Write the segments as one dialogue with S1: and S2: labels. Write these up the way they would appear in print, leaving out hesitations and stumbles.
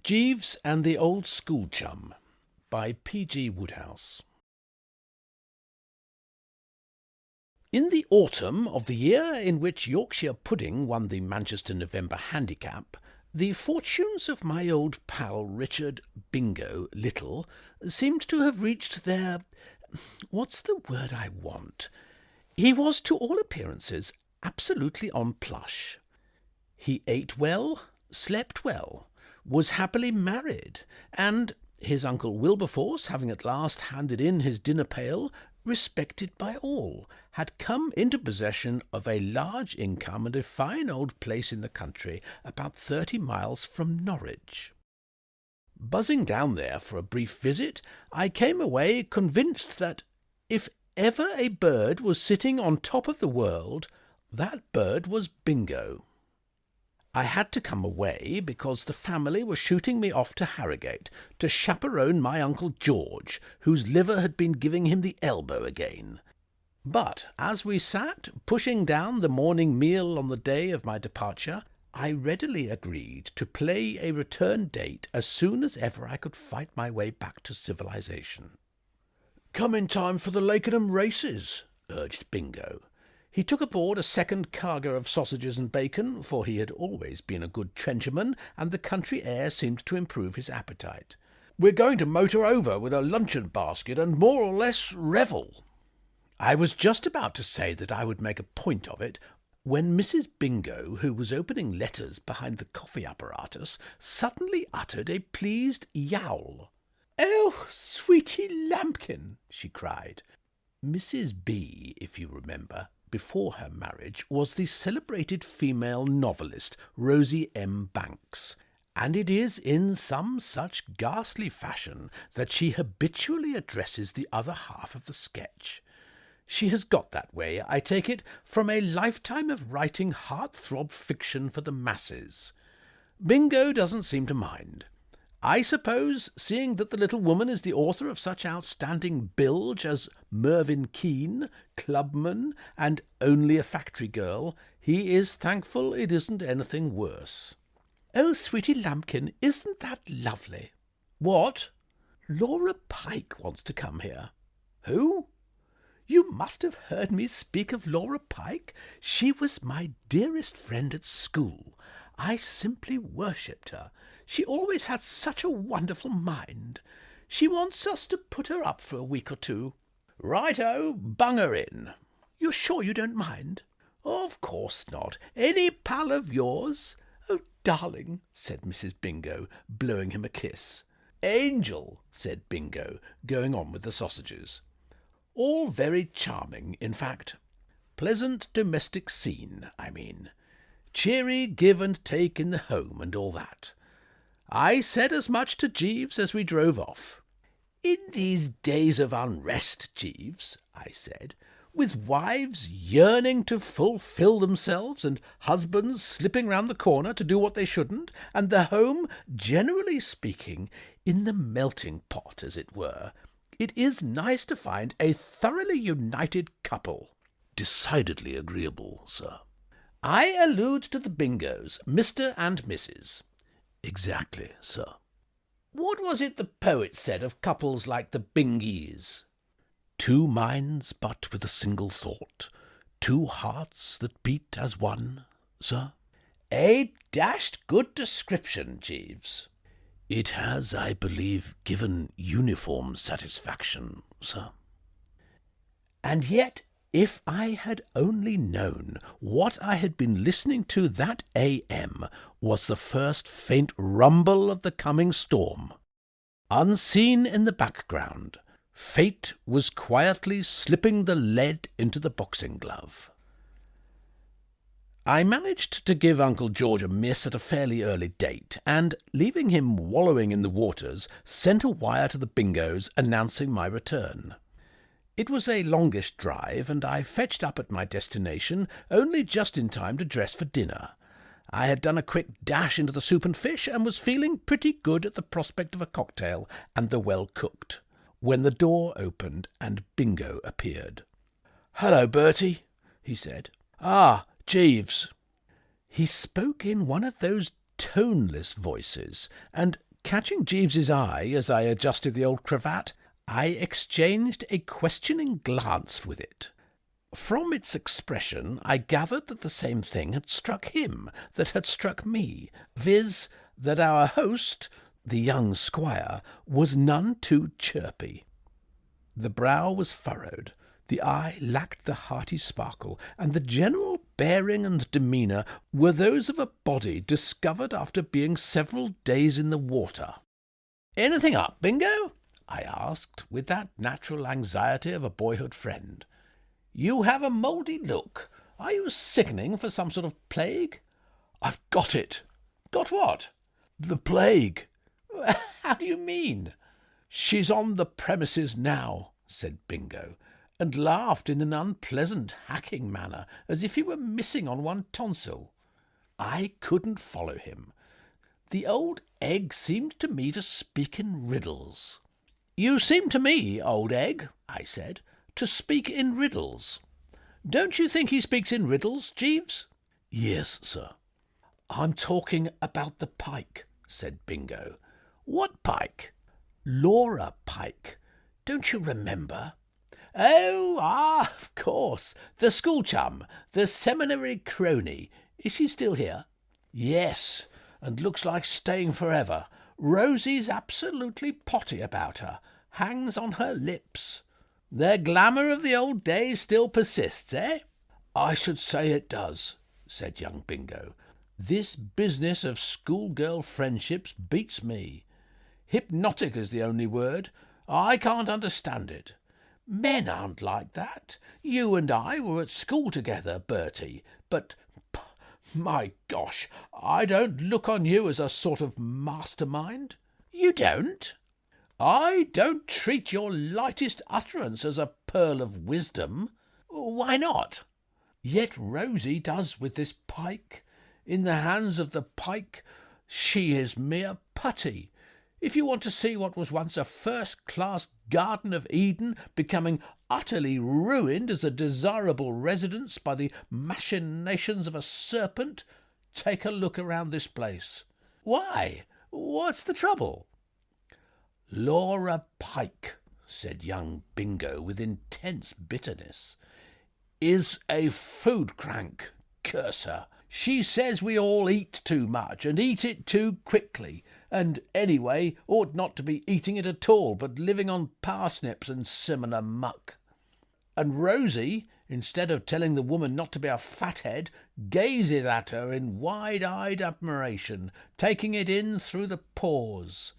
S1: Jeeves and the Old School Chum by P.G. Wodehouse. In the autumn of the year in which Yorkshire Pudding won the Manchester November Handicap, the fortunes of my old pal Richard Bingo Little seemed to have reached their... what's the word I want? He was, to all appearances, absolutely on plush. He ate well, slept well, was happily married, and, his uncle Wilberforce having at last handed in his dinner pail, respected by all, had come into possession of a large income and a fine old place in the country about 30 miles from Norwich. Buzzing down there for a brief visit, I came away convinced that, if ever a bird was sitting on top of the world, that bird was Bingo. I had to come away because the family were shooting me off to Harrogate to chaperone my Uncle George, whose liver had been giving him the elbow again. But as we sat pushing down the morning meal on the day of my departure, I readily agreed to play a return date as soon as ever I could fight my way back to civilization. "Come in time for the Lakenham races," urged Bingo. He took aboard a second cargo of sausages and bacon, for he had always been a good trencherman, and the country air seemed to improve his appetite. "We're going to motor over with a luncheon basket and more or less revel." I was just about to say that I would make a point of it, when Mrs. Bingo, who was opening letters behind the coffee apparatus, suddenly uttered a pleased yowl. "Oh, sweetie lambkin!" she cried. Mrs. B., if you remember, before her marriage, was the celebrated female novelist Rosie M. Banks, and it is in some such ghastly fashion that she habitually addresses the other half of the sketch. She has got that way, I take it, from a lifetime of writing heart-throb fiction for the masses. Bingo doesn't seem to mind. I suppose, seeing that the little woman is the author of such outstanding bilge as Mervyn Keane, Clubman, and Only a Factory Girl, he is thankful it isn't anything worse. "Oh, sweetie lambkin, isn't that lovely?" "What?" "Laura Pike wants to come here." "Who?" "You must have heard me speak of Laura Pike. She was my dearest friend at school. I simply worshipped her. She always had such a wonderful mind. She wants us to put her up for a week or two." "Right-o, bung her in." "You're sure you don't mind?" "Of course not. Any pal of yours?" "Oh, darling," said Mrs. Bingo, blowing him a kiss. "Angel," said Bingo, going on with the sausages. "All very charming, in fact. Pleasant domestic scene, I mean. Cheery give and take in the home and all that. I said as much to Jeeves as we drove off. 'In these days of unrest, Jeeves,' I said, 'with wives yearning to fulfil themselves and husbands slipping round the corner to do what they shouldn't, and the home, generally speaking, in the melting pot, as it were, it is nice to find a thoroughly united couple.'" "Decidedly agreeable, sir." "I allude to the Bingos, Mr. and Mrs." "Exactly, sir." "What was it the poet said of couples like the Bingies?" "Two minds but with a single thought, two hearts that beat as one, sir." "A dashed good description, Jeeves." "It has, I believe, given uniform satisfaction, sir." And yet, if I had only known what I had been listening to that a.m. was the first faint rumble of the coming storm. Unseen in the background, fate was quietly slipping the lead into the boxing glove. I managed to give Uncle George a miss at a fairly early date, and, leaving him wallowing in the waters, sent a wire to the Bingos announcing my return. It was a longish drive, and I fetched up at my destination only just in time to dress for dinner. I had done a quick dash into the soup and fish, and was feeling pretty good at the prospect of a cocktail, and the well-cooked, when the door opened and Bingo appeared. "Hello, Bertie," he said. "Ah, Jeeves." He spoke in one of those toneless voices, and Catching Jeeves's eye as I adjusted the old cravat, I exchanged a questioning glance with it. From its expression, I gathered that the same thing had struck him that had struck me, viz., that our host, the young squire, was none too chirpy. The brow was furrowed, the eye lacked the hearty sparkle, and the general bearing and demeanour were those of a body discovered after being several days in the water. "Anything up, Bingo?" I asked, with that natural anxiety of a boyhood friend. "You have a mouldy look. Are you sickening for some sort of plague?" "I've got it." "Got what?" "The plague." "How do you mean?" "She's on the premises now," said Bingo, and laughed in an unpleasant hacking manner, as if he were missing on one tonsil. I couldn't follow him. The old egg seemed to me to speak in riddles. "You seem to me, old egg," I said, "to speak in riddles. Don't you think he speaks in riddles, Jeeves?" "Yes, sir." "I'm talking about the Pike," said Bingo. "What Pike?" "Laura Pike. Don't you remember?" "Oh, of course. The school chum, the seminary crony. Is she still here?" "Yes, and looks like staying forever. Rosie's absolutely potty about her. Hangs on her lips. The glamour of the old days still persists, eh?" "I should say it does," said young Bingo. "This business of schoolgirl friendships beats me. Hypnotic is the only word. I can't understand it. Men aren't like that. You and I were at school together, Bertie, but, my gosh, I don't look on you as a sort of mastermind." "You don't?" "I don't treat your lightest utterance as a pearl of wisdom." "Why not?" "Yet Rosie does with this Pike. In the hands of the Pike, she is mere putty. If you want to see what was once a first-class Garden of Eden becoming utterly ruined as a desirable residence by the machinations of a serpent, take a look around this place." "Why? What's the trouble?" "Laura Pike," said young Bingo with intense bitterness, "is a food crank, curse her. She says we all eat too much and eat it too quickly, and anyway ought not to be eating it at all, but living on parsnips and similar muck. And Rosie, instead of telling the woman not to be a fathead, gazes at her in wide-eyed admiration, taking it in through the pores.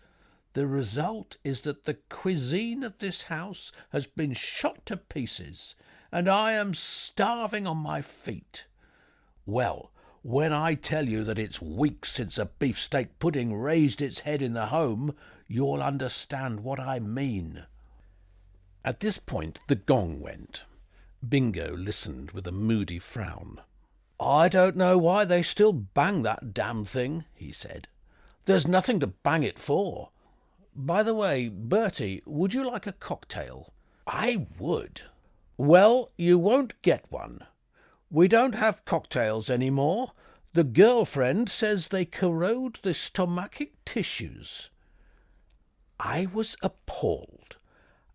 S1: The result is that the cuisine of this house has been shot to pieces, and I am starving on my feet. Well, when I tell you that it's weeks since a beefsteak pudding raised its head in the home, you'll understand what I mean." At this point the gong went. Bingo listened with a moody frown. "I don't know why they still bang that damn thing," he said. "There's nothing to bang it for. By the way, Bertie, would you like a cocktail?" "I would." "Well, you won't get one. We don't have cocktails any more. The girlfriend says they corrode the stomachic tissues." I was appalled.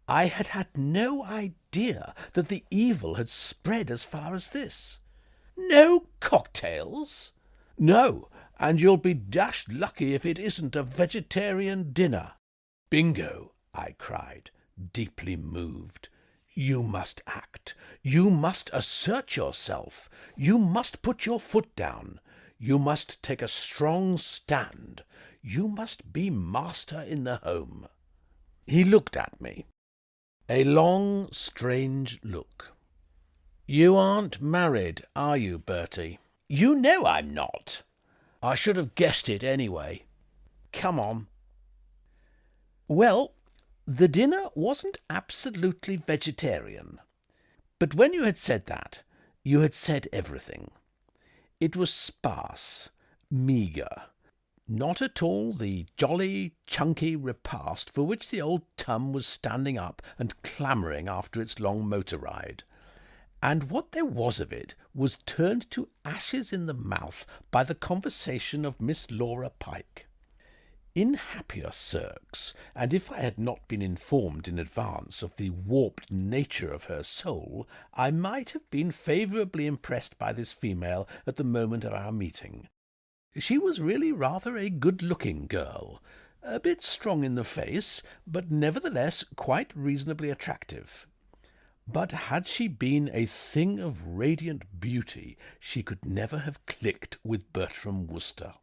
S1: I had had no idea that the evil had spread as far as this. "No cocktails?" "No, and you'll be dashed lucky if it isn't a vegetarian dinner." "Bingo," I cried, deeply moved. "You must act. You must assert yourself. You must put your foot down. You must take a strong stand. You must be master in the home." He looked at me. A long, strange look. "You aren't married, are you, Bertie?" "You know I'm not." "I should have guessed it anyway. Come on." Well, the dinner wasn't absolutely vegetarian. But when you had said that, you had said everything. It was sparse, meagre, not at all the jolly, chunky repast for which the old Tum was standing up and clamouring after its long motor ride. And what there was of it was turned to ashes in the mouth by the conversation of Miss Laura Pike. In happier cirques, and if I had not been informed in advance of the warped nature of her soul, I might have been favourably impressed by this female at the moment of our meeting. She was really rather a good-looking girl, a bit strong in the face, but nevertheless quite reasonably attractive. But had she been a thing of radiant beauty, she could never have clicked with Bertram Wooster.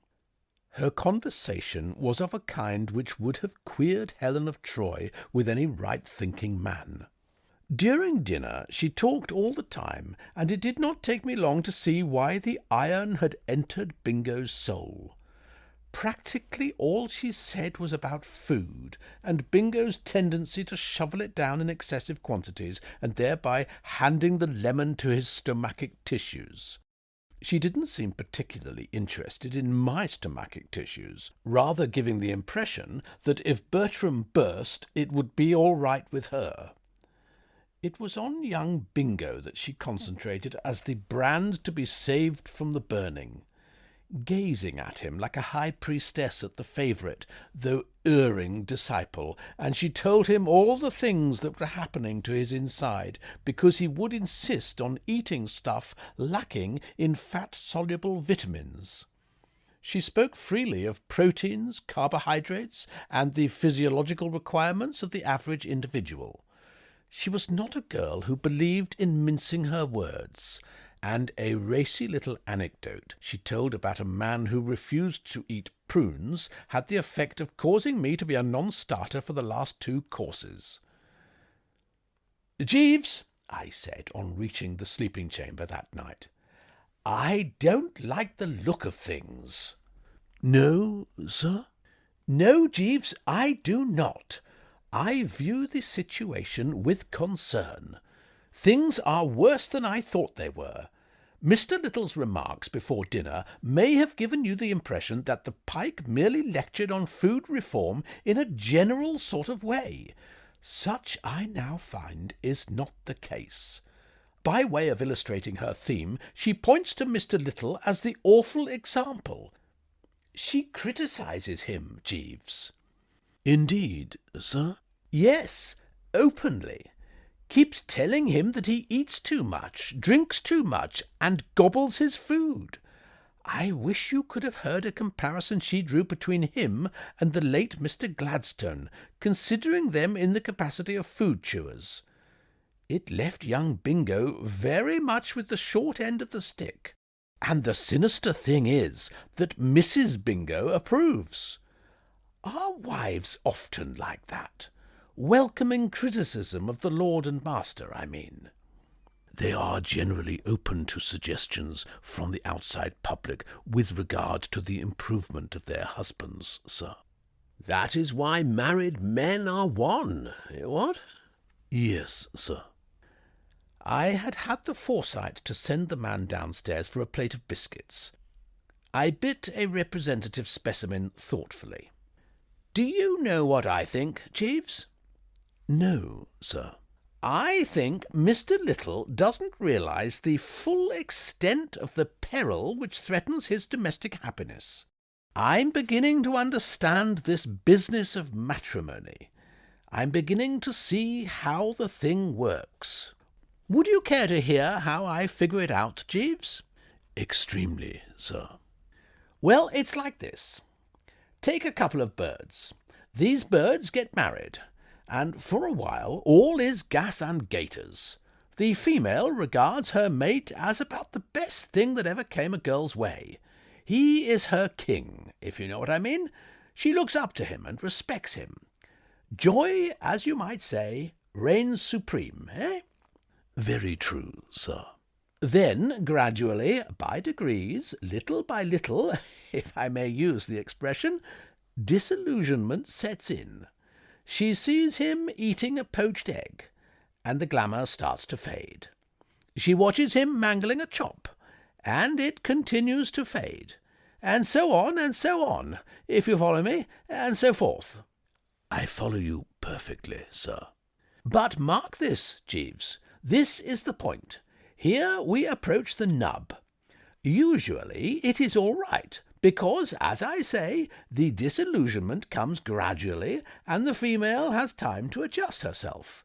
S1: Her conversation was of a kind which would have queered Helen of Troy with any right-thinking man. During dinner she talked all the time, and it did not take me long to see why the iron had entered Bingo's soul. Practically all she said was about food, and Bingo's tendency to shovel it down in excessive quantities, and thereby handing the lemon to his stomachic tissues. She didn't seem particularly interested in my stomachic tissues, rather giving the impression that if Bertram burst, it would be all right with her. It was on young Bingo that she concentrated as the brand to be saved from the burning, gazing at him like a high priestess at the favourite, though erring disciple, and she told him all the things that were happening to his inside, because he would insist on eating stuff lacking in fat-soluble vitamins. She spoke freely of proteins, carbohydrates, and the physiological requirements of the average individual. She was not a girl who believed in mincing her words, and a racy little anecdote she told about a man who refused to eat prunes had the effect of causing me to be a non-starter for the last 2 courses. "Jeeves," I said on reaching the sleeping-chamber that night, "I don't like the look of things." "No, sir?" "No, Jeeves, I do not. I view the situation with concern. Things are worse than I thought they were. Mr. Little's remarks before dinner may have given you the impression that the Pike merely lectured on food reform in a general sort of way. Such, I now find, is not the case. By way of illustrating her theme, she points to Mr. Little as the awful example. She criticises him, Jeeves." "Indeed, sir?" "Yes, openly. Keeps telling him that he eats too much, drinks too much, and gobbles his food. I wish you could have heard a comparison she drew between him and the late Mr. Gladstone, considering them in the capacity of food chewers. It left young Bingo very much with the short end of the stick. And the sinister thing is that Mrs. Bingo approves. Are wives often like that? Welcoming criticism of the lord and master, I mean." "They are generally open to suggestions from the outside public with regard to the improvement of their husbands, sir." "That is why married men are one, what?" "Yes, sir." I had had the foresight to send the man downstairs for a plate of biscuits. I bit a representative specimen thoughtfully. "Do you know what I think, Jeeves?" "No, sir." "I think Mr. Little doesn't realise the full extent of the peril which threatens his domestic happiness. I'm beginning to understand this business of matrimony. I'm beginning to see how the thing works. Would you care to hear how I figure it out, Jeeves?" "Extremely, sir." "Well, it's like this. Take a couple of birds. These birds get married, and for a while all is gas and gaiters. The female regards her mate as about the best thing that ever came a girl's way. He is her king, if you know what I mean. She looks up to him and respects him. Joy, as you might say, reigns supreme, eh?" "Very true, sir." Then, gradually, by degrees, little by little, if I may use the expression, disillusionment sets in. She sees him eating a poached egg, and the glamour starts to fade. She watches him mangling a chop, and it continues to fade, and so on, if you follow me, and so forth." "I follow you perfectly, sir." "But mark this, Jeeves. This is the point. Here we approach the nub. Usually it is all right, because, as I say, the disillusionment comes gradually, and the female has time to adjust herself.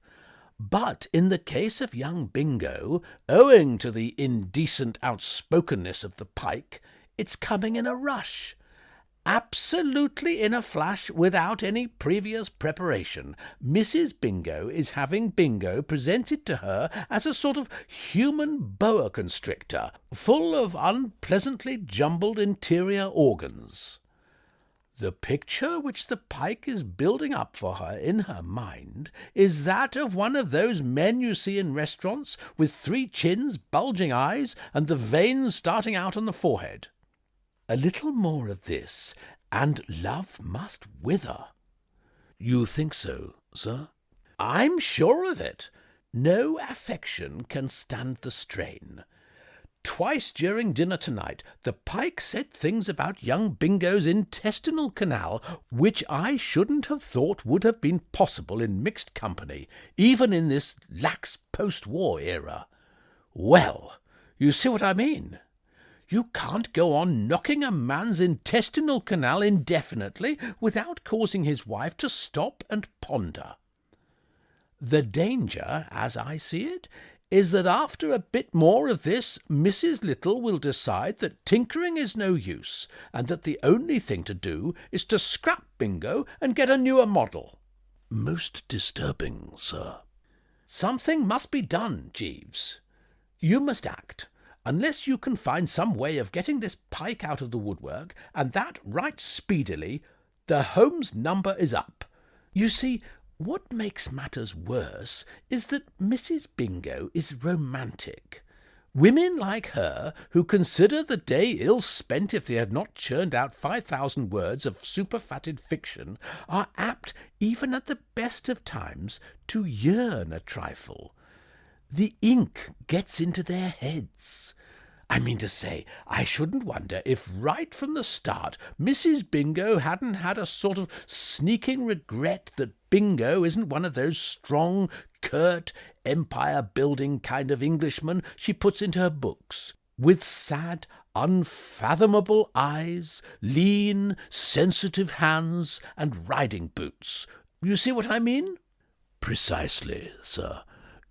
S1: But in the case of young Bingo, owing to the indecent outspokenness of the Pike, it's coming in a rush. Absolutely in a flash, without any previous preparation. Mrs. Bingo is having Bingo presented to her as a sort of human boa constrictor, full of unpleasantly jumbled interior organs. The picture which the Pike is building up for her in her mind is that of one of those men you see in restaurants, with 3 chins, bulging eyes, and the veins starting out on the forehead. A little more of this, and love must wither. You think so, sir? I'm sure of it. No affection can stand the strain. Twice during dinner tonight the Pike said things about young Bingo's intestinal canal which I shouldn't have thought would have been possible in mixed company, even in this lax post-war era. Well, you see what I mean. You can't go on knocking a man's intestinal canal indefinitely without causing his wife to stop and ponder. The danger, as I see it, is that after a bit more of this, Mrs. Little will decide that tinkering is no use, and that the only thing to do is to scrap Bingo and get a newer model. Most disturbing, sir. Something must be done, Jeeves. You must act. Unless you can find some way of getting this Pike out of the woodwork, and that right speedily, the Holmes number is up. You see, what makes matters worse is that Mrs. Bingo is romantic. Women like her, who consider the day ill spent if they have not churned out 5,000 words of superfatted fiction, are apt, even at the best of times, to yearn a trifle. The ink gets into their heads. I mean to say, I shouldn't wonder if right from the start Mrs. Bingo hadn't had a sort of sneaking regret that Bingo isn't one of those strong, curt, empire-building kind of Englishmen she puts into her books, with sad, unfathomable eyes, lean, sensitive hands, and riding boots. You see what I mean? Precisely, sir.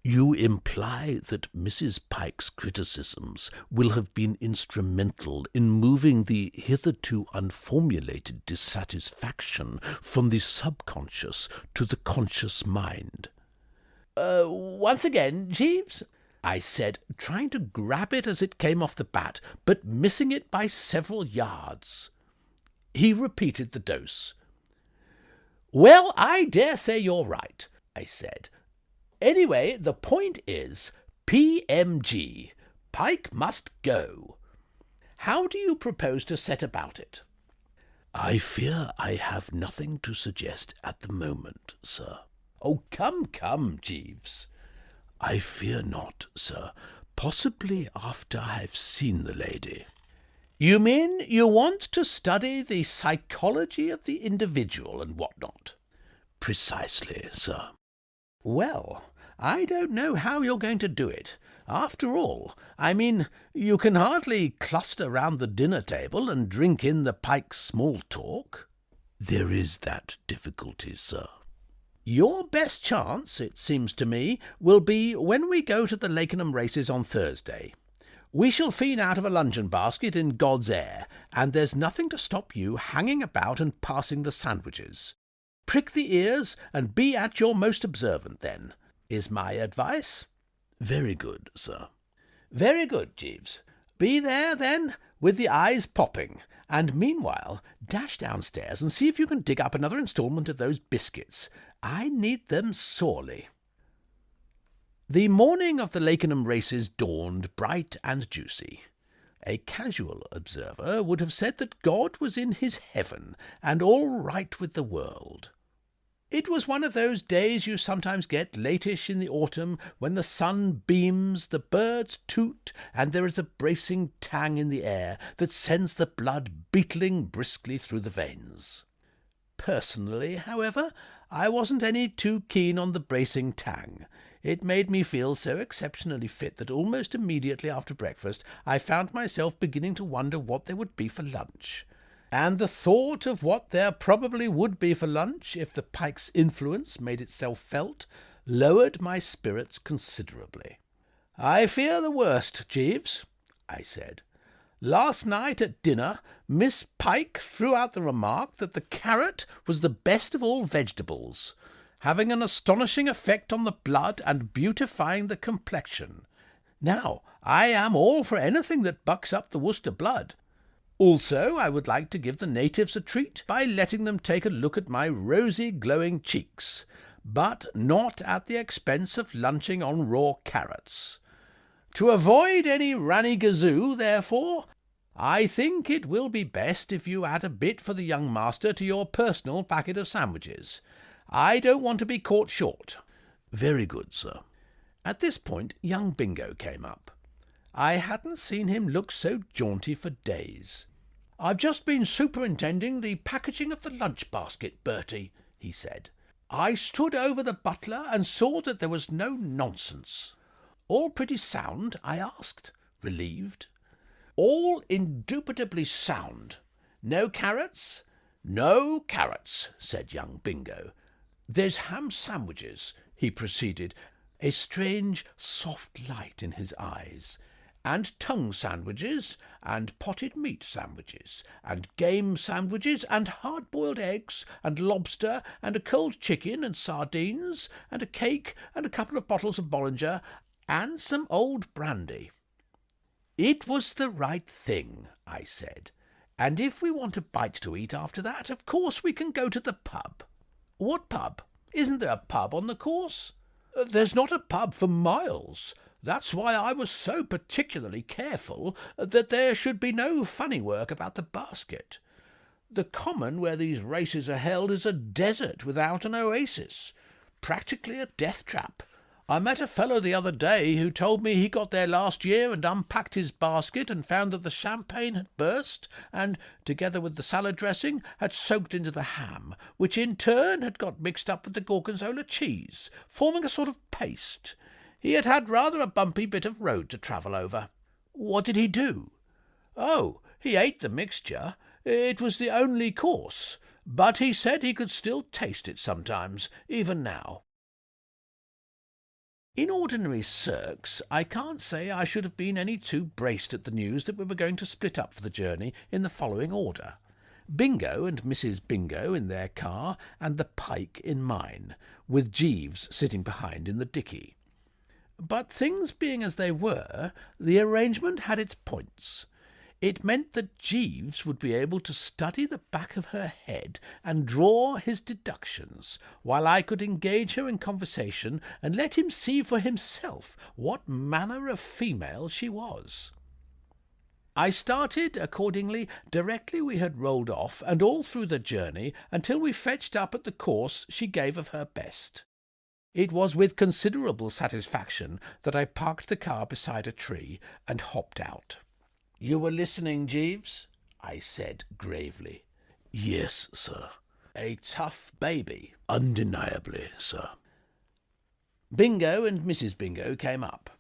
S1: You imply that Mrs. Pike's criticisms will have been instrumental in moving the hitherto unformulated dissatisfaction from the subconscious to the conscious mind. Once again, Jeeves? I said, trying to grab it as it came off the bat, but missing it by several yards. He repeated the dose. Well, I dare say you're right, I said. Anyway, the point is, PMG. Pike must go. How do you propose to set about it? I fear I have nothing to suggest at the moment, sir. Oh, come, Jeeves. I fear not, sir. Possibly after I've seen the lady. You mean you want to study the psychology of the individual and what not? Precisely, sir. Well, I don't know how you're going to do it. After all, I mean, you can hardly cluster round the dinner table and drink in the Pike's small talk. There is that difficulty, sir. Your best chance, it seems to me, will be when we go to the Lakenham races on Thursday. We shall feed out of a luncheon basket in God's air, and there's nothing to stop you hanging about and passing the sandwiches. Prick the ears and be at your most observant, then, is my advice. Very good, sir. Very good, Jeeves. Be there, then, with the eyes popping, and meanwhile dash downstairs and see if you can dig up another instalment of those biscuits. I need them sorely. The morning of the Lakenham races dawned bright and juicy. A casual observer would have said that God was in his heaven, and all right with the world. It was one of those days you sometimes get latish in the autumn, when the sun beams, the birds toot, and there is a bracing tang in the air that sends the blood beetling briskly through the veins. Personally, however, I wasn't any too keen on the bracing tang. It made me feel so exceptionally fit that almost immediately after breakfast I found myself beginning to wonder what there would be for lunch. and the thought of what there probably would be for lunch if the Pike's influence made itself felt lowered my spirits considerably. "I fear the worst, Jeeves," I said. "Last night at dinner Miss Pike threw out the remark that the carrot was the best of all vegetables, having an astonishing effect on the blood and beautifying the complexion. Now, I am all for anything that bucks up the Worcester blood. Also, I would like to give the natives a treat by letting them take a look at my rosy, glowing cheeks, but not at the expense of lunching on raw carrots. To avoid any ranny-gazoo, therefore, I think it will be best if you add a bit for the young master to your personal packet of sandwiches. I don't want to be caught short." "Very good, sir." At this point young Bingo came up. I hadn't seen him look so jaunty for days. "I've just been superintending the packaging of the lunch-basket, Bertie," he said. "I stood over the butler and saw that there was no nonsense." "All pretty sound?" I asked, relieved. "All indubitably sound. No carrots?" "No carrots," said young Bingo. "There's ham sandwiches," he proceeded, a strange soft light in his eyes, "and tongue sandwiches, and potted meat sandwiches, and game sandwiches, and hard-boiled eggs, and lobster, and a cold chicken, and sardines, and a cake, and a couple of bottles of Bollinger, and some old brandy." "It was the right thing," I said, "and if we want a bite to eat after that, of course we can go to the pub." "What pub? Isn't there a pub on the course?" "There's not a pub for miles. That's why I was so particularly careful that there should be no funny work about the basket. The common where these races are held is a desert without an oasis, practically a death-trap. I met a fellow the other day who told me he got there last year and unpacked his basket and found that the champagne had burst and, together with the salad dressing, had soaked into the ham, which in turn had got mixed up with the gorgonzola cheese, forming a sort of paste. He had had rather a bumpy bit of road to travel over." "What did he do?" "Oh, he ate the mixture. It was the only course, but he said he could still taste it sometimes, even now." In ordinary circs, I can't say I should have been any too braced at the news that we were going to split up for the journey in the following order: Bingo and Mrs. Bingo in their car, and the Pike in mine, with Jeeves sitting behind in the dicky. But things being as they were, the arrangement had its points. It meant that Jeeves would be able to study the back of her head and draw his deductions, while I could engage her in conversation and let him see for himself what manner of female she was. I started, accordingly, directly we had rolled off, and all through the journey until we fetched up at the course she gave of her best. It was with considerable satisfaction that I parked the car beside a tree and hopped out. "You were listening, Jeeves?" I said gravely. "Yes, sir." "A tough baby?" "Undeniably, sir." Bingo and Mrs. Bingo came up.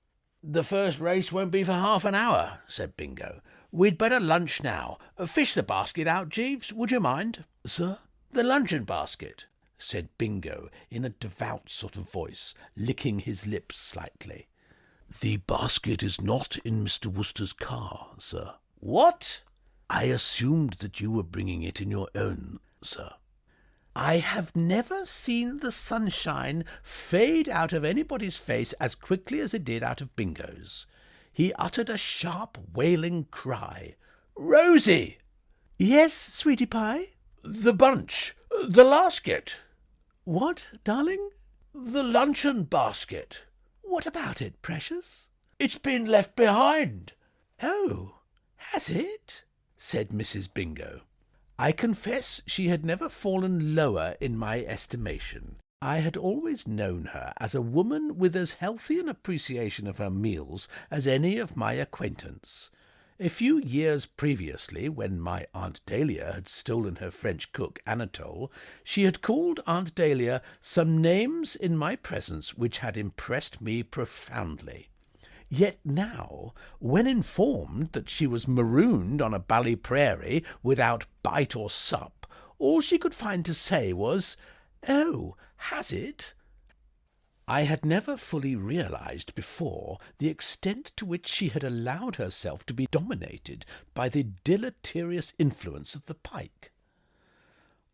S1: "The first race won't be for half an hour," said Bingo. "We'd better lunch now. Fish the basket out, Jeeves, would you mind?" "Sir?" "The luncheon basket," said Bingo in a devout sort of voice, licking his lips slightly. "The basket is not in Mr. Worcester's car, sir." "What?" "I assumed that you were bringing it in your own, sir." I have never seen the sunshine fade out of anybody's face as quickly as it did out of Bingo's. He uttered a sharp, wailing cry. "Rosie!" "Yes, sweetie pie?" "The bunch, the lasket." "What, darling?" "The luncheon basket." "What about it, precious?" "It's been left behind." "Oh, has it?" said Mrs. Bingo. I confess she had never fallen lower in my estimation. I had always known her as a woman with as healthy an appreciation of her meals as any of my acquaintance. A few years previously, when my Aunt Dahlia had stolen her French cook, Anatole, she had called Aunt Dahlia some names in my presence which had impressed me profoundly. Yet now, when informed that she was marooned on a bally prairie without bite or sup, all she could find to say was, "Oh, has it?" I had never fully realized before the extent to which she had allowed herself to be dominated by the deleterious influence of the pike.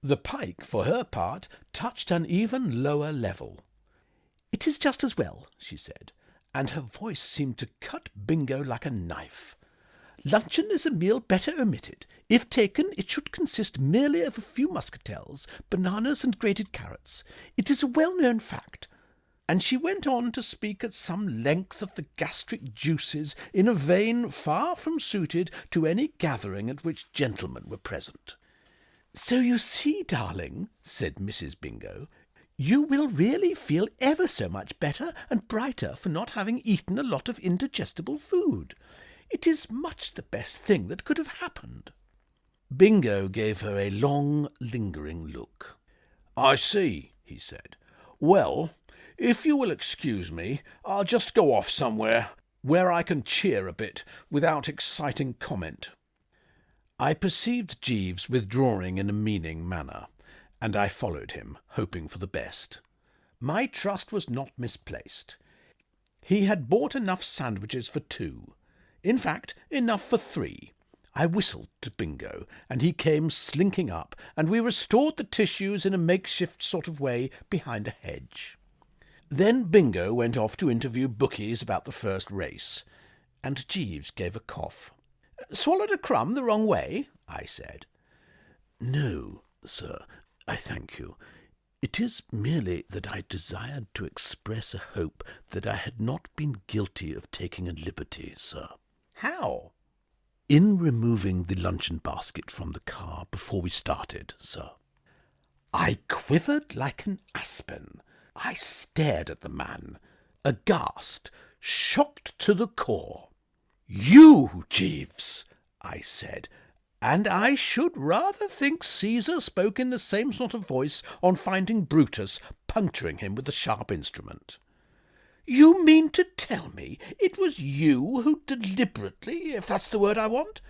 S1: The pike, for her part, touched an even lower level. "It is just as well," she said, and her voice seemed to cut Bingo like a knife. "Luncheon is a meal better omitted. If taken, it should consist merely of a few muscatels, bananas, and grated carrots. It is a well-known fact." And she went on to speak at some length of the gastric juices in a vein far from suited to any gathering at which gentlemen were present. "So you see, darling," said Mrs. Bingo, "you will really feel ever so much better and brighter for not having eaten a lot of indigestible food. It is much the best thing that could have happened." Bingo gave her a long, lingering look. "I see," he said. "Well, if you will excuse me, I'll just go off somewhere where I can cheer a bit without exciting comment." I perceived Jeeves withdrawing in a meaning manner, and I followed him, hoping for the best. My trust was not misplaced. He had bought enough sandwiches for 2. In fact, enough for 3. I whistled to Bingo, and he came slinking up, and we restored the tissues in a makeshift sort of way behind a hedge. Then Bingo went off to interview bookies about the first race, and Jeeves gave a cough. "Swallowed a crumb the wrong way?" I said. "No, sir, I thank you. It is merely that I desired to express a hope that I had not been guilty of taking a liberty, sir." "How?" "In removing the luncheon basket from the car before we started, sir." I quivered like an aspen. I stared at the man, aghast, shocked to the core. "You, Jeeves!" I said, and I should rather think Caesar spoke in the same sort of voice on finding Brutus puncturing him with a sharp instrument. "You mean to tell me it was you who deliberately, if that's the word I want—"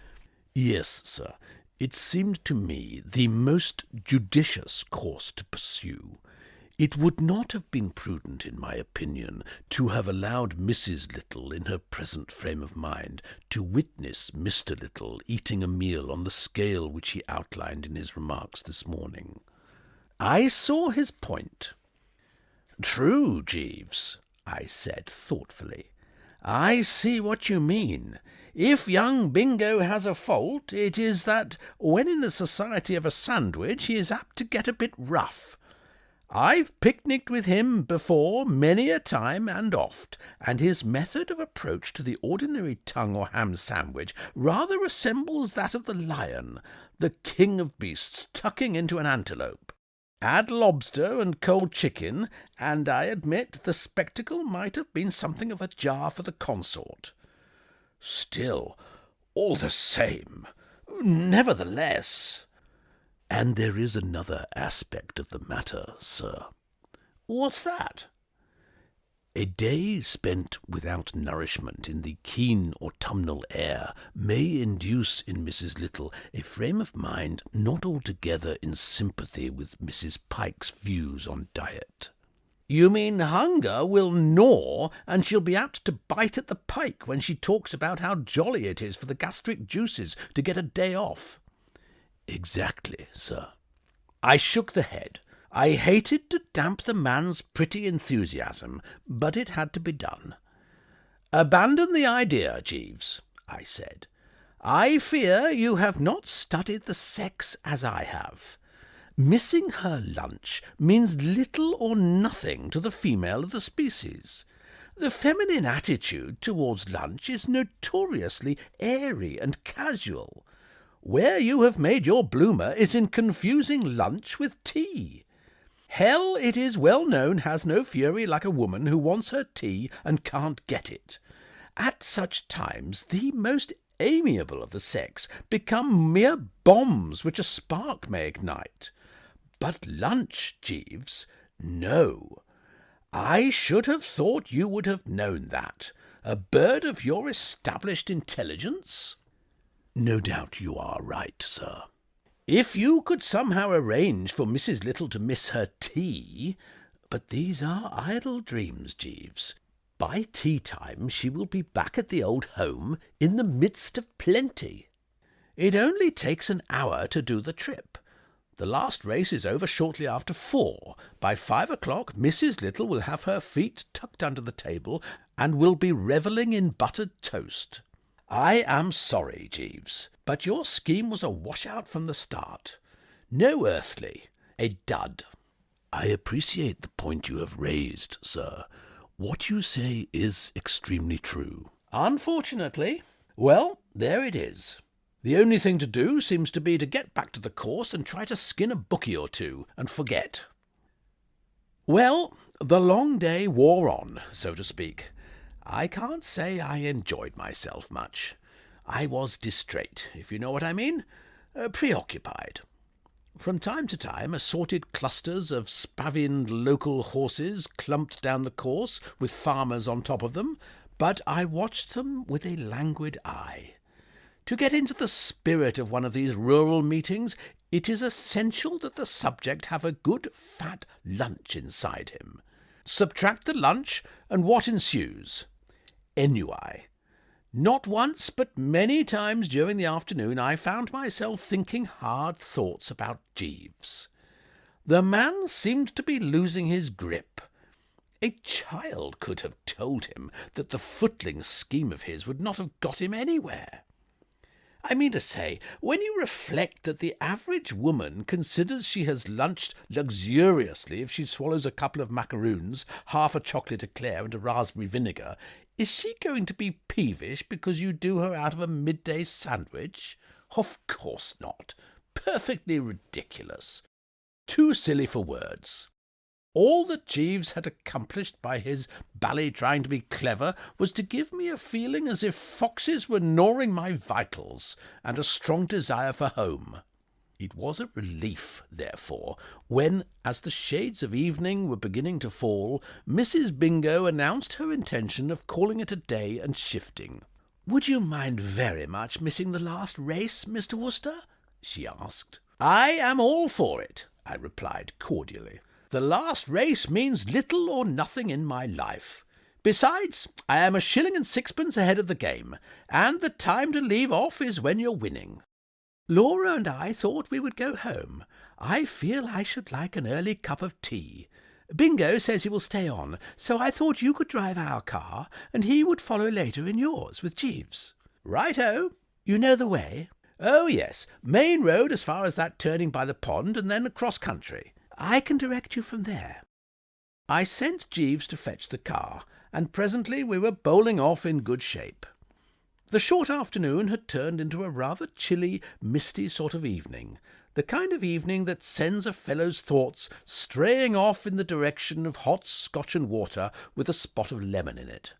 S1: "Yes, sir. It seemed to me the most judicious course to pursue. It would not have been prudent, in my opinion, to have allowed Mrs. Little, in her present frame of mind, to witness Mr. Little eating a meal on the scale which he outlined in his remarks this morning." I saw his point. "True, Jeeves," I said thoughtfully. "I see what you mean. If young Bingo has a fault, it is that, when in the society of a sandwich, he is apt to get a bit rough. I've picnicked with him before many a time and oft, and his method of approach to the ordinary tongue or ham sandwich rather resembles that of the lion, the king of beasts, tucking into an antelope. Add lobster and cold chicken, and I admit the spectacle might have been something of a jar for the consort. Still, all the same, nevertheless—" "And there is another aspect of the matter, sir." "What's that?" "A day spent without nourishment in the keen autumnal air may induce in Mrs. Little a frame of mind not altogether in sympathy with Mrs. Pike's views on diet." "You mean hunger will gnaw, and she'll be apt to bite at the pike when she talks about how jolly it is for the gastric juices to get a day off." "Exactly, sir." I shook the head. I hated to damp the man's pretty enthusiasm, but it had to be done. "Abandon the idea, Jeeves," I said. "I fear you have not studied the sex as I have. Missing her lunch means little or nothing to the female of the species. The feminine attitude towards lunch is notoriously airy and casual. Where you have made your bloomer is in confusing lunch with tea. Hell, it is well known, has no fury like a woman who wants her tea and can't get it. At such times the most amiable of the sex become mere bombs which a spark may ignite. But lunch, Jeeves, no. I should have thought you would have known that. A bird of your established intelligence?" "No doubt you are right, sir." "If you could somehow arrange for Mrs. Little to miss her tea—" "But these are idle dreams, Jeeves. By tea-time she will be back at the old home in the midst of plenty. It only takes an hour to do the trip. The last race is over shortly after 4. By 5 o'clock Mrs. Little will have her feet tucked under the table and will be revelling in buttered toast. I am sorry, Jeeves, but your scheme was a washout from the start. No earthly, a dud." "I appreciate the point you have raised, sir. What you say is extremely true." "Unfortunately. Well, there it is. The only thing to do seems to be to get back to the course and try to skin a bookie or two, and forget." Well, the long day wore on, so to speak. I can't say I enjoyed myself much. I was distrait, if you know what I mean, preoccupied. From time to time assorted clusters of spavined local horses clumped down the course with farmers on top of them, but I watched them with a languid eye. To get into the spirit of one of these rural meetings, it is essential that the subject have a good fat lunch inside him. Subtract the lunch, and what ensues? Ennui. Not once, but many times during the afternoon I found myself thinking hard thoughts about Jeeves. The man seemed to be losing his grip. A child could have told him that the footling scheme of his would not have got him anywhere. I mean to say, when you reflect that the average woman considers she has lunched luxuriously if she swallows a couple of macaroons, half a chocolate eclair, and a raspberry vinegar, is she going to be peevish because you do her out of a midday sandwich? Of course not. Perfectly ridiculous. Too silly for words. All that Jeeves had accomplished by his bally trying to be clever was to give me a feeling as if foxes were gnawing my vitals, and a strong desire for home. It was a relief, therefore, when, as the shades of evening were beginning to fall, Mrs. Bingo announced her intention of calling it a day and shifting. "Would you mind very much missing the last race, Mr. Wooster?" she asked. "I am all for it," I replied cordially. "The last race means little or nothing in my life. Besides, I am 1 shilling and 6pence ahead of the game, and the time to leave off is when you're winning. Laura and I thought we would go home. I feel I should like an early cup of tea. Bingo says he will stay on, so I thought you could drive our car, and he would follow later in yours with Jeeves." "Right-o. You know the way?" "Oh, yes. Main road as far as that turning by the pond, and then across country. I can direct you from there." I sent Jeeves to fetch the car, and presently we were bowling off in good shape. The short afternoon had turned into a rather chilly, misty sort of evening, the kind of evening that sends a fellow's thoughts straying off in the direction of hot Scotch and water with a spot of lemon in it.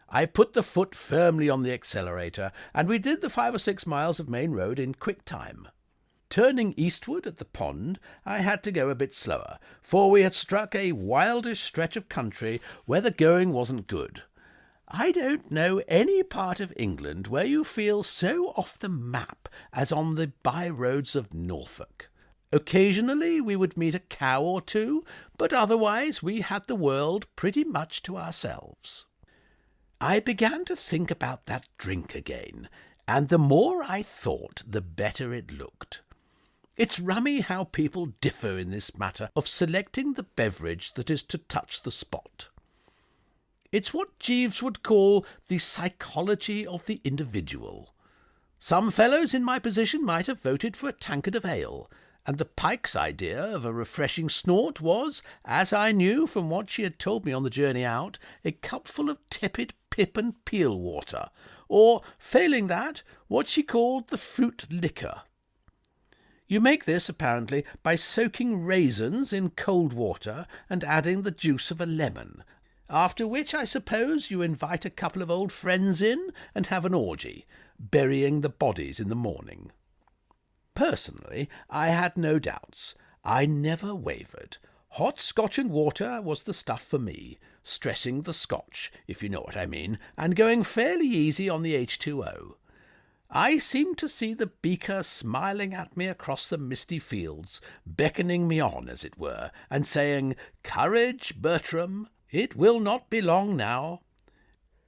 S1: I put the foot firmly on the accelerator, and we did the 5 or 6 miles of main road in quick time. Turning eastward at the pond, I had to go a bit slower, for we had struck a wildish stretch of country where the going wasn't good. I don't know any part of England where you feel so off the map as on the by-roads of Norfolk. Occasionally we would meet a cow or two, but otherwise we had the world pretty much to ourselves. I began to think about that drink again, and the more I thought, the better it looked. It's rummy how people differ in this matter of selecting the beverage that is to touch the spot. It's what Jeeves would call the psychology of the individual. Some fellows in my position might have voted for a tankard of ale, and the Pike's idea of a refreshing snort was, as I knew from what she had told me on the journey out, a cupful of tepid pip and peel water, or, failing that, what she called the fruit liquor. You make this, apparently, by soaking raisins in cold water and adding the juice of a lemon, after which I suppose you invite a couple of old friends in and have an orgy, burying the bodies in the morning. Personally, I had no doubts. I never wavered. Hot Scotch and water was the stuff for me, stressing the Scotch, if you know what I mean, and going fairly easy on the H2O. I seemed to see the beaker smiling at me across the misty fields, beckoning me on, as it were, and saying, "Courage, Bertram, it will not be long now."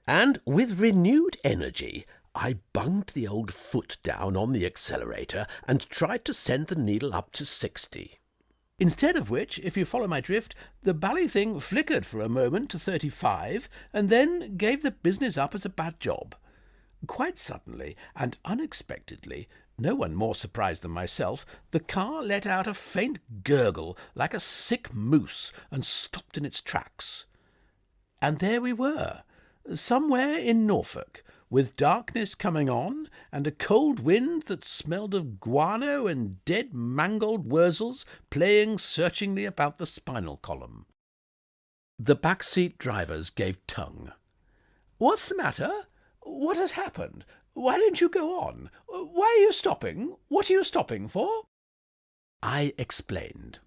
S1: And with renewed energy I bunged the old foot down on the accelerator and tried to send the needle up to 60. Instead of which, if you follow my drift, the bally thing flickered for a moment to 35, and then gave the business up as a bad job. Quite suddenly and unexpectedly, no one more surprised than myself, the car let out a faint gurgle like a sick moose and stopped in its tracks. And there we were, somewhere in Norfolk, with darkness coming on and a cold wind that smelled of guano and dead mangled wurzels playing searchingly about the spinal column. The back-seat drivers gave tongue. "What's the matter? What has happened? Why don't you go on? Why are you stopping? What are you stopping for?" I explained.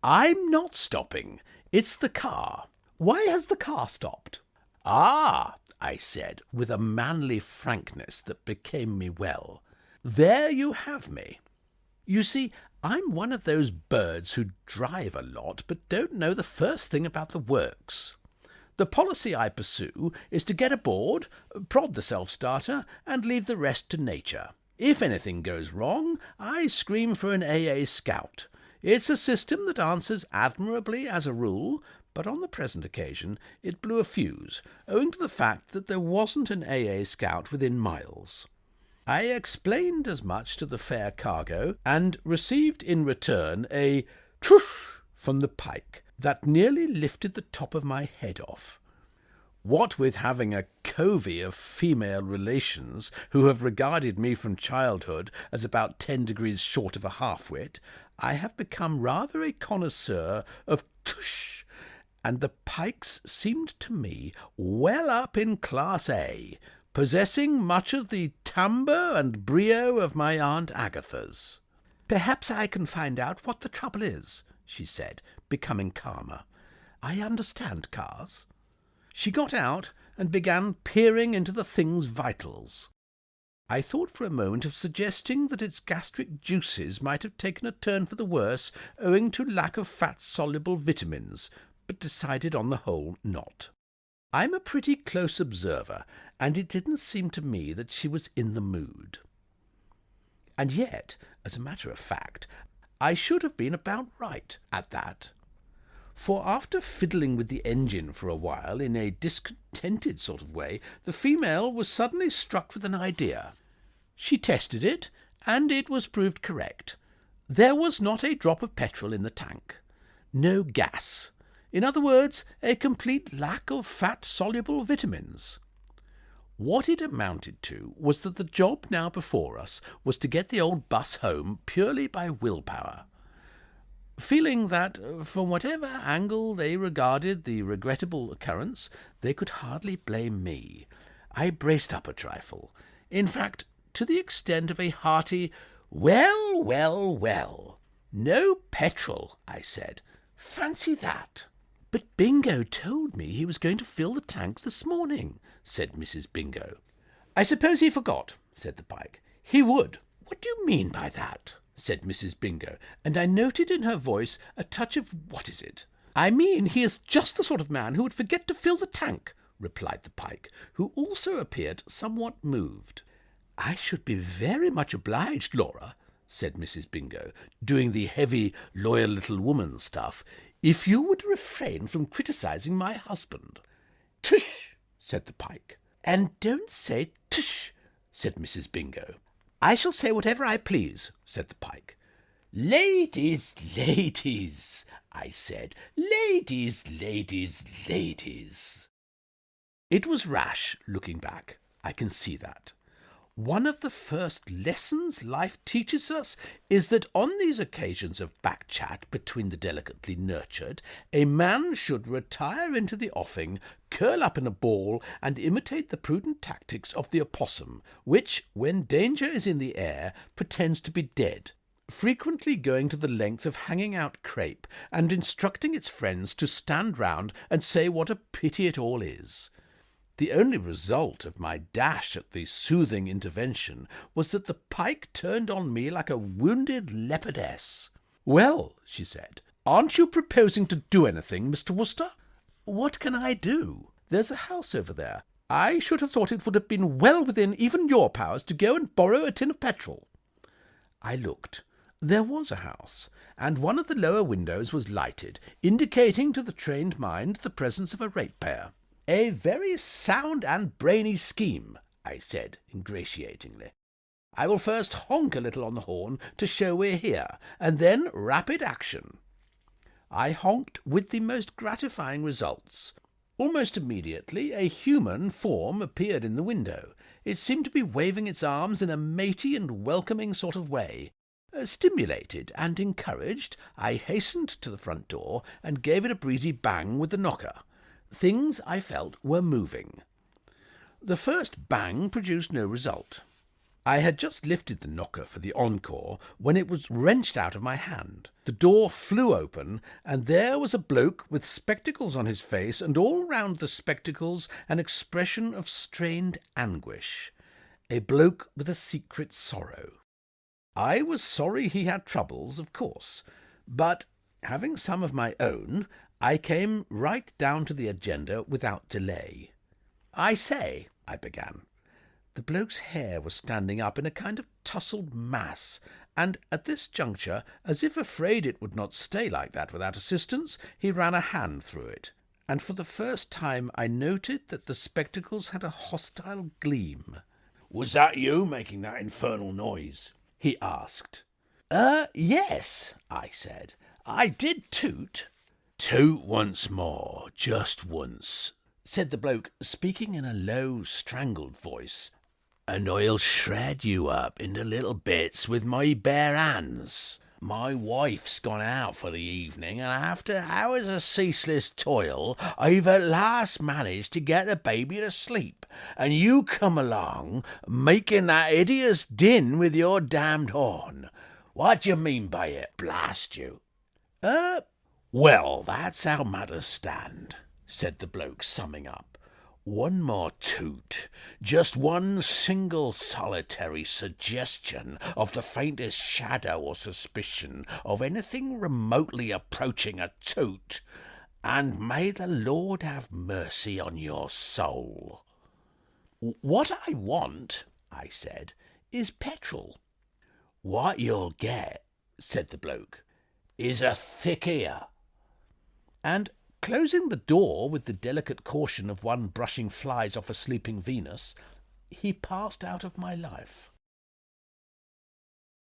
S1: "I'm not stopping. It's the car. Why has the car stopped?" "Ah," I said, with a manly frankness that became me well, "there you have me. You see, I'm one of those birds who drive a lot but don't know the first thing about the works. The policy I pursue is to get aboard, prod the self-starter, and leave the rest to nature. If anything goes wrong, I scream for an AA scout. It's a system that answers admirably as a rule, but on the present occasion it blew a fuse, owing to the fact that there wasn't an AA scout within miles. I explained as much to the fair cargo, and received in return a tush from the Pike that nearly lifted the top of my head off. What with having a covey of female relations who have regarded me from childhood as about 10 degrees short of a half-wit, I have become rather a connoisseur of tush, and the Pikes seemed to me well up in Class A, possessing much of the timbre and brio of my Aunt Agatha's. "Perhaps I can find out what the trouble is," she said, becoming calmer. "I understand cars." She got out and began peering into the thing's vitals. I thought for a moment of suggesting that its gastric juices might have taken a turn for the worse owing to lack of fat-soluble vitamins, but decided on the whole not. I'm a pretty close observer, and it didn't seem to me that she was in the mood. And yet, as a matter of fact, I should have been about right at that. For after fiddling with the engine for a while in a discontented sort of way, the female was suddenly struck with an idea. She tested it, and it was proved correct. There was not a drop of petrol in the tank. No gas. In other words, a complete lack of fat-soluble vitamins. What it amounted to was that the job now before us was to get the old bus home purely by willpower. Feeling that, from whatever angle they regarded the regrettable occurrence, they could hardly blame me, I braced up a trifle. In fact, to the extent of a hearty, "Well, well, well. No petrol," I said. "Fancy that." "But Bingo told me he was going to fill the tank this morning," said Mrs. Bingo. "I suppose he forgot," said the Pike. "He would." "What do you mean by that?" said Mrs. Bingo, and I noted in her voice a touch of "I mean he is just the sort of man who would forget to fill the tank," replied the Pike, who also appeared somewhat moved. "I should be very much obliged, Laura," said Mrs. Bingo, doing the heavy, loyal little woman stuff, "if you would refrain from criticising my husband." "Tush!" said the Pike. "And don't say tush," said Mrs. Bingo. "I shall say whatever I please," said the Pike. "Ladies, ladies," I said. "Ladies, ladies, ladies." It was rash, looking back. I can see that. One of the first lessons life teaches us is that on these occasions of back-chat between the delicately nurtured, a man should retire into the offing, curl up in a ball, and imitate the prudent tactics of the opossum, which, when danger is in the air, pretends to be dead, frequently going to the length of hanging out crape and instructing its friends to stand round and say what a pity it all is. The only result of my dash at the soothing intervention was that the pike turned on me like a wounded leopardess. "Well," she said, "aren't you proposing to do anything, Mr. Wooster?" "What can I do? There's a house over there. I should have thought it would have been well within even your powers to go and borrow a tin of petrol." I looked. There was a house, and one of the lower windows was lighted, indicating to the trained mind the presence of a ratepayer. "A very sound and brainy scheme," I said ingratiatingly. "I will first honk a little on the horn to show we're here, and then rapid action." I honked with the most gratifying results. Almost immediately a human form appeared in the window. It seemed to be waving its arms in a matey and welcoming sort of way. Stimulated and encouraged, I hastened to the front door and gave it a breezy bang with the knocker. Things, I felt, were moving. The first bang produced no result. I had just lifted the knocker for the encore when it was wrenched out of my hand. The door flew open, and there was a bloke with spectacles on his face, and all round the spectacles an expression of strained anguish. A bloke with a secret sorrow. I was sorry he had troubles, of course, but, having some of my own, I came right down to the agenda without delay. "I say," I began. The bloke's hair was standing up in a kind of tousled mass, and at this juncture, as if afraid it would not stay like that without assistance, he ran a hand through it, and for the first time I noted that the spectacles had a hostile gleam. "Was that you making that infernal noise?" he asked. Yes," I said. "I did toot." "Toot once more, just once," said the bloke, speaking in a low, strangled voice, "and I'll shred you up into little bits with my bare hands. My wife's gone out for the evening, and after hours of ceaseless toil, I've at last managed to get the baby to sleep, and you come along, making that hideous din with your damned horn. What do you mean by it, blast you?" "Well, that's how matters stand," said the bloke, summing up. "One more toot, just one single solitary suggestion of the faintest shadow or suspicion of anything remotely approaching a toot, and may the Lord have mercy on your soul." "What I want," I said, "is petrol." "What you'll get," said the bloke, "is a thick ear." And, closing the door with the delicate caution of one brushing flies off a sleeping Venus, he passed out of my life.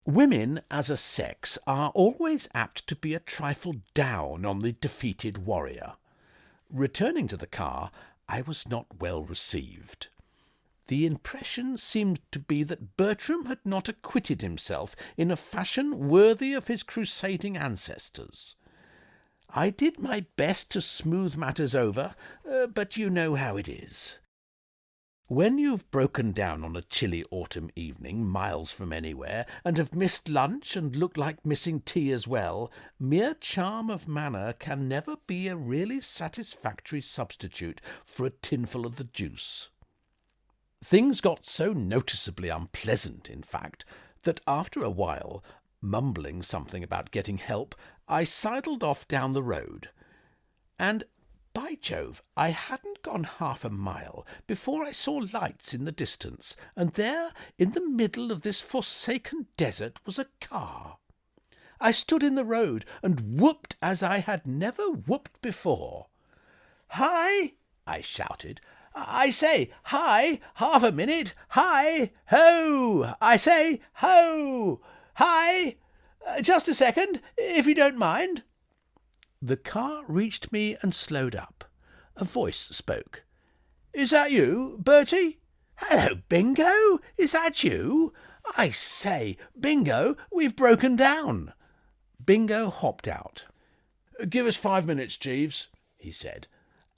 S1: Women as a sex are always apt to be a trifle down on the defeated warrior. Returning to the car, I was not well received. The impression seemed to be that Bertram had not acquitted himself in a fashion worthy of his crusading ancestors. I did my best to smooth matters over, but you know how it is. When you've broken down on a chilly autumn evening, miles from anywhere, and have missed lunch and look like missing tea as well, mere charm of manner can never be a really satisfactory substitute for a tinful of the juice. Things got so noticeably unpleasant, in fact, that after a while, mumbling something about getting help, I sidled off down the road. And, by Jove, I hadn't gone half a mile before I saw lights in the distance, and there, in the middle of this forsaken desert, was a car. I stood in the road and whooped as I had never whooped before. "Hi!" I shouted. "I say, hi! Half a minute! Hi! Ho! I say, ho! Hi! Just a second, if you don't mind." The car reached me and slowed up. A voice spoke. "Is that you, Bertie?" "Hello, Bingo! Is that you? I say, Bingo, we've broken down." Bingo hopped out. "Give us 5 minutes, Jeeves," he said,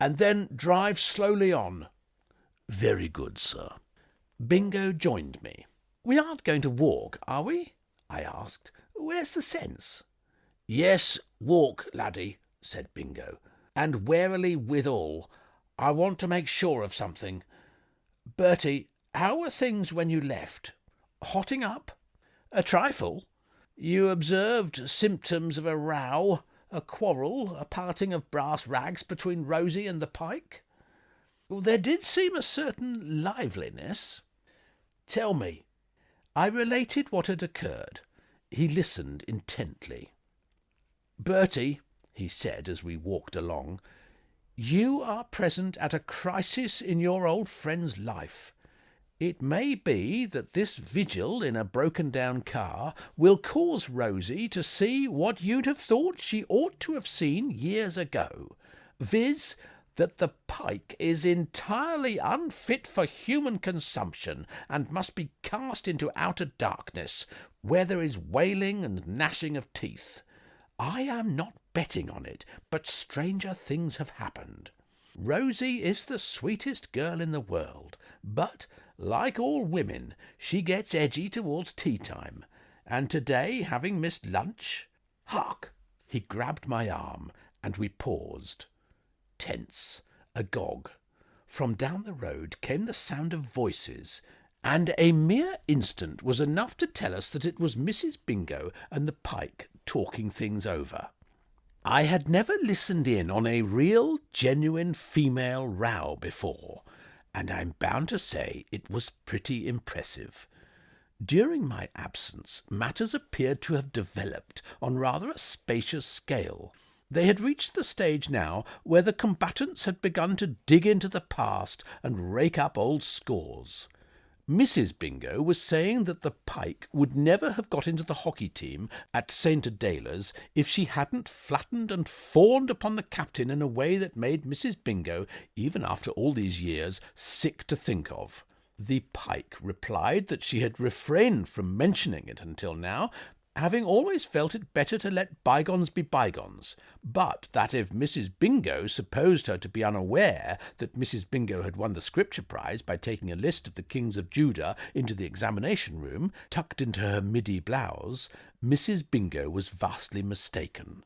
S1: "and then drive slowly on." "Very good, sir." Bingo joined me. "We aren't going to walk, are we?" I asked. Where's the sense?" "Yes, walk, laddie," said Bingo, "and warily withal. I want to make sure of something. Bertie, how were things when you left? Hotting up? A trifle? You observed symptoms of a row, a quarrel, a parting of brass rags between Rosie and the Pike? There did seem a certain liveliness." "Tell me." I related what had occurred. He listened intently. "Bertie," he said as we walked along, "you are present at a crisis in your old friend's life. It may be that this vigil in a broken-down car will cause Rosie to see what you'd have thought she ought to have seen years ago, viz., that the Pike is entirely unfit for human consumption and must be cast into outer darkness, where there is wailing and gnashing of teeth. I am not betting on it, but stranger things have happened. Rosie is the sweetest girl in the world, but, like all women, she gets edgy towards tea-time, and to-day, having missed lunch— Hark!" He grabbed my arm, and we paused, tense, agog. From down the road came the sound of voices, and a mere instant was enough to tell us that it was Mrs. Bingo and the Pike talking things over. I had never listened in on a real, genuine female row before, and I'm bound to say it was pretty impressive. During my absence, matters appeared to have developed on rather a spacious scale. They had reached the stage now where the combatants had begun to dig into the past and rake up old scores. Mrs. Bingo was saying that the Pike would never have got into the hockey team at St. Adela's if she hadn't flattened and fawned upon the captain in a way that made Mrs. Bingo, even after all these years, sick to think of. The Pike replied that she had refrained from mentioning it until now, having always felt it better to let bygones be bygones, but that if Mrs. Bingo supposed her to be unaware that Mrs. Bingo had won the Scripture Prize by taking a list of the kings of Judah into the examination room, tucked into her middy blouse, Mrs. Bingo was vastly mistaken.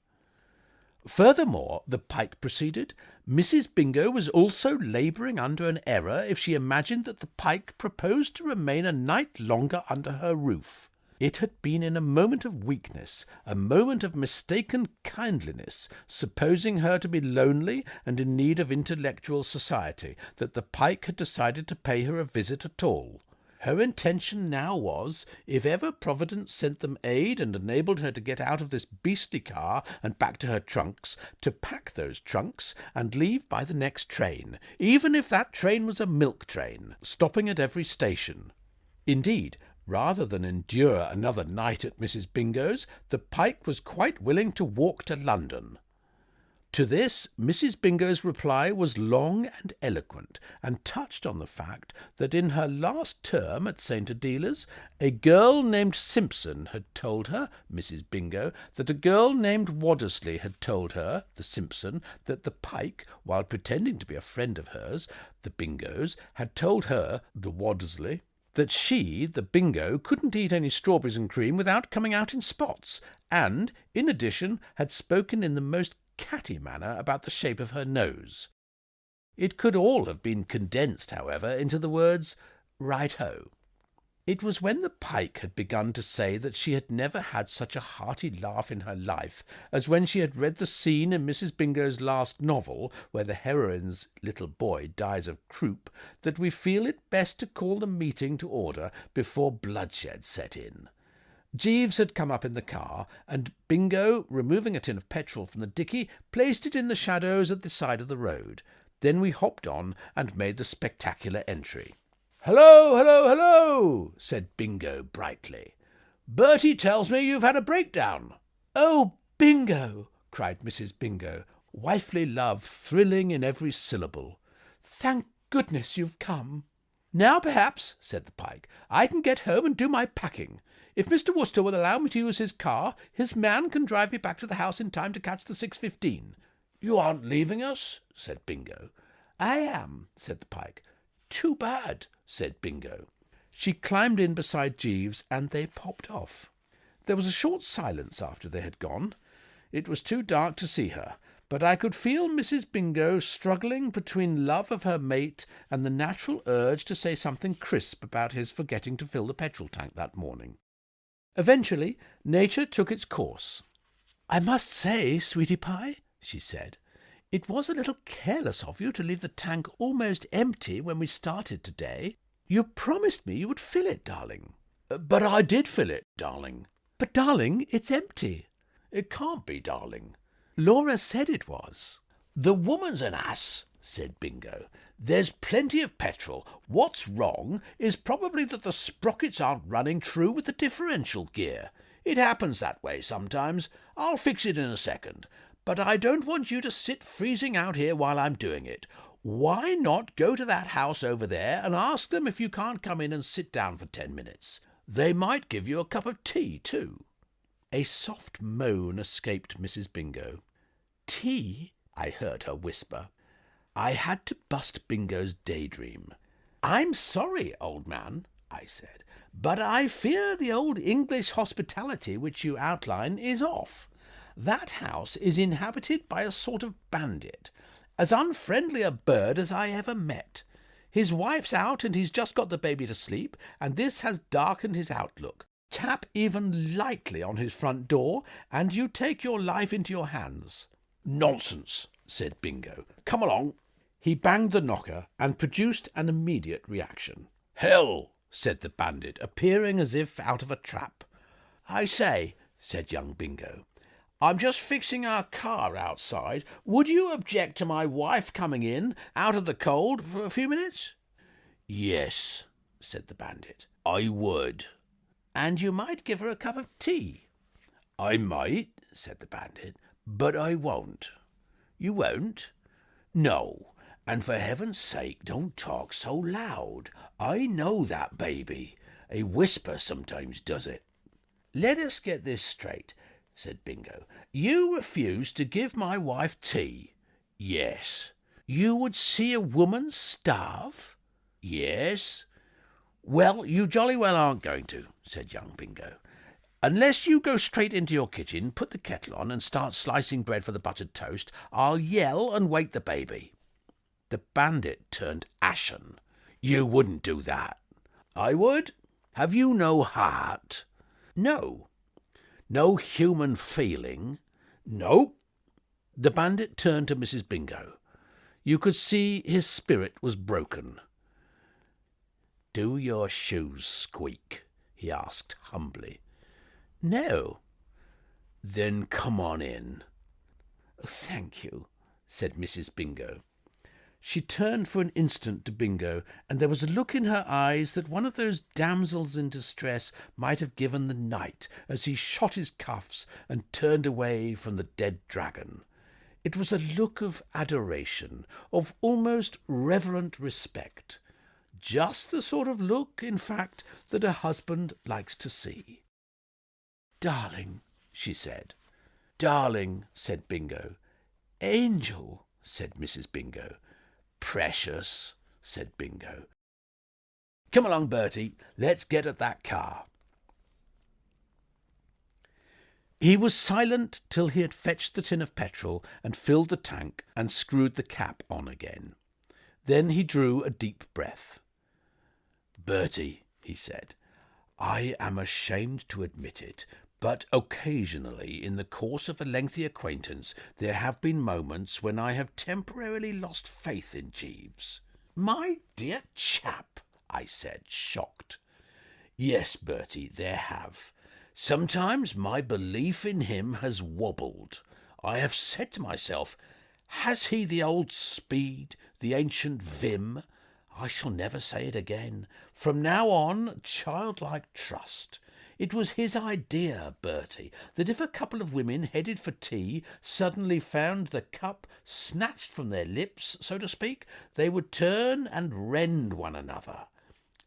S1: Furthermore, the Pike proceeded, Mrs. Bingo was also labouring under an error if she imagined that the Pike proposed to remain a night longer under her roof. It had been in a moment of weakness, a moment of mistaken kindliness, supposing her to be lonely and in need of intellectual society, that the Pike had decided to pay her a visit at all. Her intention now was, if ever Providence sent them aid and enabled her to get out of this beastly car and back to her trunks, to pack those trunks and leave by the next train, even if that train was a milk train, stopping at every station. Indeed, rather than endure another night at Mrs. Bingo's, the Pike was quite willing to walk to London. To this, Mrs. Bingo's reply was long and eloquent, and touched on the fact that in her last term at St. Adela's, a girl named Simpson had told her, Mrs. Bingo, that a girl named Waddesley had told her, the Simpson, that the Pike, while pretending to be a friend of hers, the Bingo's, had told her, the Waddesley, that she, the Bingo, couldn't eat any strawberries and cream without coming out in spots, and, in addition, had spoken in the most catty manner about the shape of her nose. It could all have been condensed, however, into the words, "Right-ho." It was when the Pike had begun to say that she had never had such a hearty laugh in her life as when she had read the scene in Mrs. Bingo's last novel, where the heroine's little boy dies of croup, that we feel it best to call the meeting to order before bloodshed set in. Jeeves had come up in the car, and Bingo, removing a tin of petrol from the dicky, placed it in the shadows at the side of the road. Then we hopped on and made the spectacular entry. "Hello, hello, hello," said Bingo brightly. "Bertie tells me you've had a breakdown." "Oh, Bingo!" cried Mrs. Bingo, wifely love thrilling in every syllable. "Thank goodness you've come." "Now, perhaps," said the Pike, "I can get home and do my packing. If Mr. Wooster will allow me to use his car, his man can drive me back to the house in time to catch the 6:15. "You aren't leaving us?" said Bingo. "I am," said the Pike. "Too bad," said Bingo. She climbed in beside Jeeves, and they popped off. There was a short silence after they had gone. It was too dark to see her, but I could feel Mrs. Bingo struggling between love of her mate and the natural urge to say something crisp about his forgetting to fill the petrol tank that morning. Eventually, nature took its course. "I must say, sweetie pie," she said, "it was a little careless of you to leave the tank almost empty when we started today. You promised me you would fill it, darling." "But I did fill it, darling." "But, darling, it's empty."
S2: "It can't be, darling."
S1: "Laura said it was."
S2: "The woman's an ass," said Bingo. "There's plenty of petrol. What's wrong is probably that the sprockets aren't running true with the differential gear. It happens that way sometimes. I'll fix it in a second. But I don't want you to sit freezing out here while I'm doing it. Why not go to that house over there and ask them if you can't come in and sit down for 10 minutes? They might give you a cup of tea, too."
S1: A soft moan escaped Mrs. Bingo. "Tea?" I heard her whisper. I had to bust Bingo's daydream. "I'm sorry, old man," I said, "but I fear the old English hospitality which you outline is off. That house is inhabited by a sort of bandit, as unfriendly a bird as I ever met. His wife's out and he's just got the baby to sleep, and this has darkened his outlook. Tap even lightly on his front door, and you take your life into your hands."
S2: "Nonsense," said Bingo. "Come along."
S1: He banged the knocker and produced an immediate reaction.
S2: "Hell," said the bandit, appearing as if out of a trap.
S1: "I say," said young Bingo, "I'm just fixing our car outside. Would you object to my wife coming in, out of the cold, for a few minutes?"
S2: "Yes," said the bandit, "I would."
S1: "And you might give her a cup of tea."
S2: "I might," said the bandit, "but I won't."
S1: "You won't?"
S2: "No, and for heaven's sake don't talk so loud. I know that baby. A whisper sometimes does it."
S1: "Let us get this straight," said Bingo. "You refuse to give my wife tea?"
S2: "Yes."
S1: "You would see a woman starve?"
S2: "Yes."
S1: "Well, you jolly well aren't going to," said young Bingo. "Unless you go straight into your kitchen, put the kettle on, and start slicing bread for the buttered toast, I'll yell and wake the baby." The bandit turned ashen.
S2: "You wouldn't do that."
S1: "I would."
S2: "Have you no heart?"
S1: "No."
S2: "No human feeling?"
S1: "No." The bandit turned to Mrs. Bingo. You could see his spirit was broken.
S2: "Do your shoes squeak?" he asked humbly.
S1: "No."
S2: "Then come on in."
S1: "Thank you," said Mrs. Bingo. She turned for an instant to Bingo, and there was a look in her eyes that one of those damsels in distress might have given the knight as he shot his cuffs and turned away from the dead dragon. It was a look of adoration, of almost reverent respect. Just the sort of look, in fact, that a husband likes to see. "Darling," she said. "Darling," said Bingo. "Angel," said Mrs. Bingo.
S2: "Precious," said Bingo. "Come along, Bertie. Let's get at that car."
S1: He was silent till he had fetched the tin of petrol and filled the tank and screwed the cap on again. Then he drew a deep breath.
S2: "Bertie," he said, "I am ashamed to admit it, but occasionally in the course of a lengthy acquaintance there have been moments when I have temporarily lost faith in Jeeves."
S1: "My dear chap," I said, shocked.
S2: "Yes, Bertie, there have. Sometimes my belief in him has wobbled. I have said to myself, has he the old speed, the ancient vim? I shall never say it again. From now on, childlike trust. It was his idea, Bertie, that if a couple of women headed for tea suddenly found the cup snatched from their lips, so to speak, they would turn and rend one another.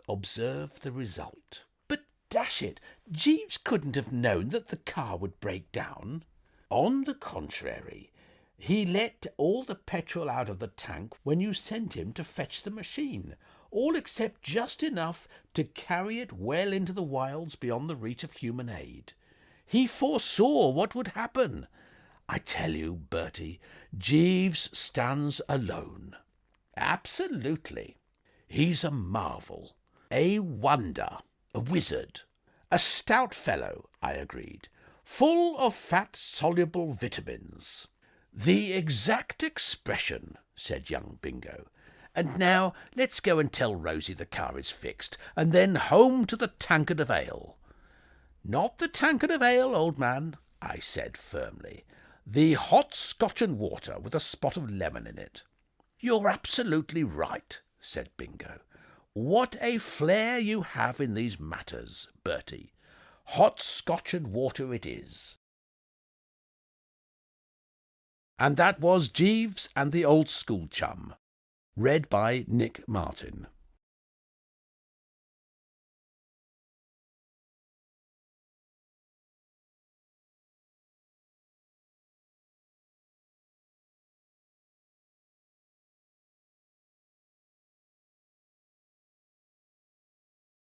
S2: Observe the result."
S1: "But, dash it, Jeeves couldn't have known that the car would break down."
S2: "On the contrary, he let all the petrol out of the tank when you sent him to fetch the machine, all except just enough to carry it well into the wilds beyond the reach of human aid.
S1: He foresaw what would happen. I tell you, Bertie, Jeeves stands alone. Absolutely. He's a marvel, a wonder, a wizard. A stout fellow, I agreed, full of fat-soluble vitamins. The exact expression, said young Bingo. And now let's go and tell Rosie the car is fixed, and then home to the tankard of ale. Not the tankard of ale, old man, I said firmly. The hot Scotch and water with a spot of lemon in it. You're absolutely right, said Bingo. What a flair you have in these matters, Bertie. Hot Scotch and water it is. And that was Jeeves and the Old School Chum, read by Nick Martin.